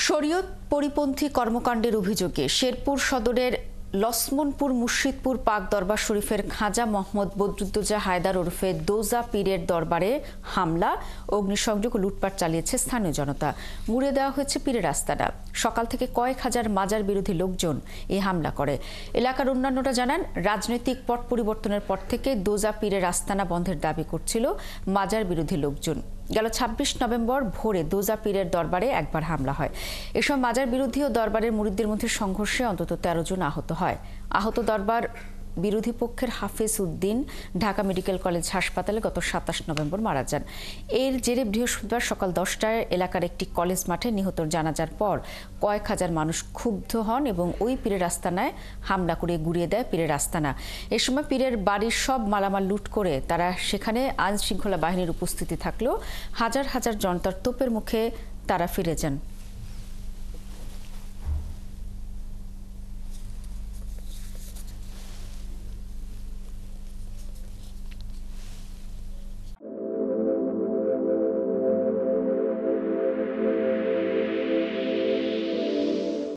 শরীয়ত পরিপন্থী কর্মকাণ্ডের অভিযোগে শেরপুর সদরের লছমনপুর মুর্শিদপুর পাক দরবার শরীফের খাজা মোহাম্মদ বদরুদ্দোজা হায়দার ওরফে দোজা পীরের দরবারে হামলা, অগ্নিসংযোগ ও লুটপাট চালিয়েছে স্থানীয় জনতা। মুড়িয়ে দেওয়া হয়েছে পীরের আস্তানা। সকাল থেকে কয়েক হাজার মাজার বিরোধী লোকজন এই হামলা করে। এলাকার অন্যান্যরা জানান, রাজনৈতিক পট পরিবর্তনের পর থেকে দোজা পীরের আস্তানা বন্ধের দাবি করছিল মাজার বিরোধী লোকজন। গেল ২৬ নভেম্বর ভোরে দোজা পীরের দরবারে একবার হামলা হয়। এসব মাজার বিরোধী ও দরবারের মুরিদদের মধ্যে সংঘর্ষে অন্তত ১৩ জন আহত হয়। আহত দরবার বিরোধী পক্ষের হাফেজ উদ্দিন ঢাকা মেডিকেল কলেজ হাসপাতালে গত ২৭ নভেম্বর মারা যান। এর জেরে বৃহস্পতিবার সকাল ১০টায় এলাকার একটি কলেজ মাঠে নিহতর জানাজার পর কয়েক হাজার মানুষ ক্ষুব্ধ হন এবং ওই পীরের আস্তানায় হামলা করে গুড়িয়ে দেয় পীরের আস্তানা। এ সময় পীরের বাড়ির সব মালামাল লুট করে তারা সেখানে আইন শৃঙ্খলা বাহিনীর উপস্থিতি থাকলেও হাজার হাজার জনতার তোপের মুখে তারা ফিরে যান।